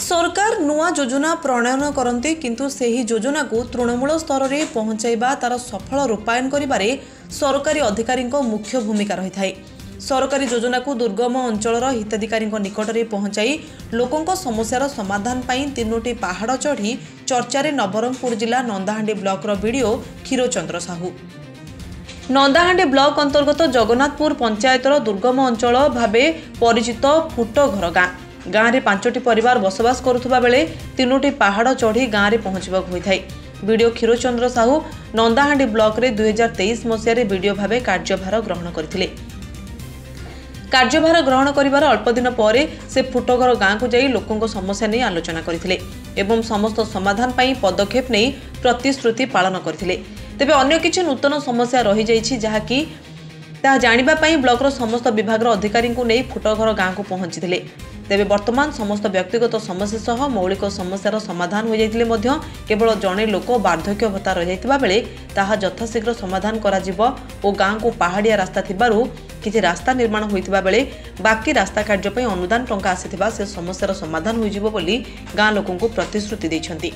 सरकार नुआ योजना प्रणयन करते किंतु सेही योजना को तृणमूल स्तर में पहुंचाइबा तार सफल रूपायन करिबारे सरकारी अधिकारी मुख्य भूमिका रही है। सरकारी योजना को दुर्गम अंचल हिताधिकारी निकट में पहुंचाई लोकों समस्यार समाधान पाई तीनोटी पहाड़ चढ़ी चर्चार नवरंगपुर जिला नंदाहांडी ब्लॉक वीडियो क्षीरचंद्र साहू। नंदाहांडी ब्लॉक अंतर्गत जगन्नाथपुर पंचायतर दुर्गम अंचल भावे परिचित फुटघर गाँ गाँव में 5टी परिवार बसवास करुवा बेले तीनोटी पहाड़ चढ़ी गाँव में पहुंचा होता है। वीडियो क्षीरचंद्र साहू नंदाहांडी ब्लॉक रे 2023 मसीह वीडियो भावे कार्यभार ग्रहण करथिले। कार्यभार ग्रहण करिवार अल्प दिन पर से फुटघर गाँव को जाई लोकों समस्या नहीं आलोचना करथिले एवं समस्त समाधान पाई पदक्षेप नहीं प्रतिश्रुति पालन करथिले। तेबे अन्य किछि नूतन समस्या रही जाइछि जहाँकि ता जानिबा पाई ब्लॉकर समस्त विभाग अधिकारी को नहीं फुटघर गाँव को पहुंची। तेबे वर्तमान समस्त व्यक्तिगत समस्या सह मौलिक समस्यार समाधान हो जाइतिले मध्य केवल जणे लोक वार्धक्य भत्ता रही जाइतिबा बेले ताहा यथाशीघ्र समाधान करा जिवो ओ गाँव को पहाड़िया रास्ता थिबारु किछि रास्ता निर्माण होइतिबा बेले बाकी रास्ता कार्य पई अनुदान टंका आसीथिबा से समस्यार समाधान होई जिवो बोली गाँ लोकों को प्रतिश्रुति दैछन्ति।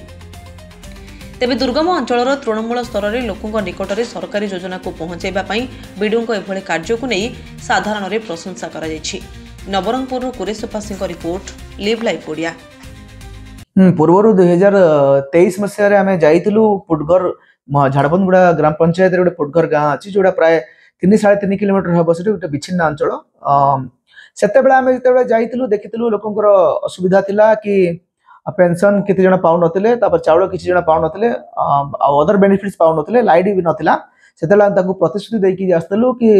तेबे दुर्गम अंचल तृणमूल स्तर में लोकों निकट में सरकारी योजना को पहुंचाइबा पई बीडीओ एभली कार्य को नहीं साधारण प्रशंसा करा जायछि। नवरंगपुर कुरेशपासी रिपोर्ट लिव लाइफ ओडिया। पूर्वर 2023 मसीह आम जाइलु फुटघर झाड़बंदगुड़ा ग्राम पंचायत गोटे फुटघर गाँ अच्छी जोड़ा प्राय 3-3.5 किलोमीटर हम से गोटे विच्छिन्न अंचल से आम जो जाइलु देखिलु लोकंर असुविधा थिला कि पेंशन केते जण पाउ नथिले चाउल किछि जण पाउ नथिले अदर बेनिफिट्स पाउ नथिले लाइट भी नथिला सेतेला ताकू प्रतिश्रुति देकी आस्तलु कि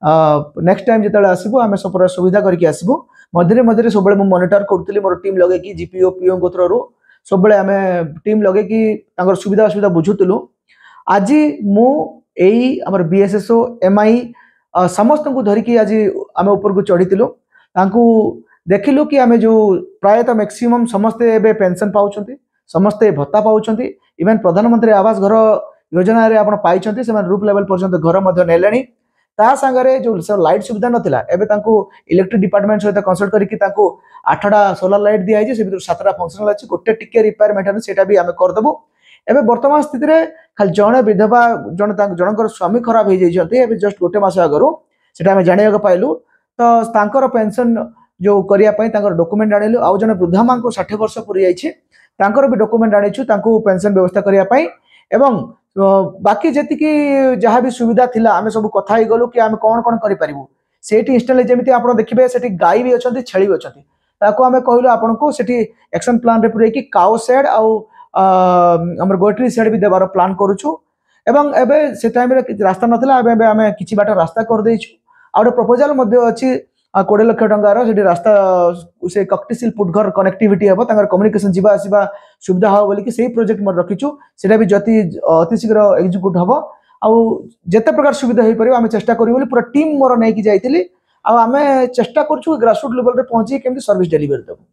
नेक्स्ट टाइम जिते आसबू आम सब सुविधा करके आसबू मझे मझे सब मॉनिटर करुली मोर टीम लगे जीपीओ पीओ थ्रू सब आम टीम लगे सुविधा असुविधा बुझुलु। आज मुझे बीएसएसओ एमआई समस्त को धरिकी आज आम ऊपर को चढ़ीलु देखिलु कि आम जो प्रायतः मैक्सिमम समस्ते एबे पेंशन पाउछन्ति समस्ते भत्ता पाउछन्ति इवन प्रधानमंत्री आवास घर योजना रे आपण पाइछन्ति से रूप लेवल पर्यंत घर मध्य नेलेनी ता संगरे जो लाइट सुविधा नथिला एबे तांको इलेक्ट्रिक डिपार्टमेंट सहित कंसल्ट करिकि तांको 8टा सोलर लाइट दिया है से भीतर 7टा फंक्शनल अछि गोटे टिके रिपेयर मेंटेनेंस सेटा भी आमे कर देबो। एबे वर्तमान स्थिति रे खाली जणे विधवा जनकर स्वामी खराब हो जाइछन्ति एबे जस्ट गोटे मास आगरो सेटा आमे जानिया पाइलु तो तांकर पेंशन जो करिया पई तांकर डॉक्यूमेंट आनिलु आ जने वृद्धा मां को 60 वर्ष पूरी जाइछि तांकर भी डॉक्यूमेंट आनिछु तांको पेंशन व्यवस्था करिया पई एवं बाकी जेति की जहाँ भी सुविधा थिला आमे सब कथा ही गलु कि आमे कौन कौन करि परिबु सेठी इंस्टॉल जेमिति आपण देखिबे सेठी गाय भी अछंती छेली भी अछंती ताको आमे कहलु आपण को सेठी एक्शन प्लान रे पुरे कि काउ शेड आ हमर गोटरी शेड भी देबार प्लान करूछु एवं एबे से टाइम रे रास्ता नथिला एबे आमे किछि बाट रास्ता कर देइछु आ प्रपोजल मध्ये अछि 20 लाख टंकार से रास्ता से कक्टिसिल फुटघर कनेक्टिविटी हम कम्युनिकेशन जीवा आसवा सुविधा हो बोली कि प्रोजेक्ट मोर रखीचु सेटा भी अति शीघ्र एक्जिक्यूट हम आउ जेते प्रकार सुविधा हो पारे आम चेष्टा करूँ बोली पूरा टीम मोर नहीं जाइली आम चेष्टा करूँ ग्रासरूट लेवल रे पहुंची केमती सर्विस डेलीवरी देबो।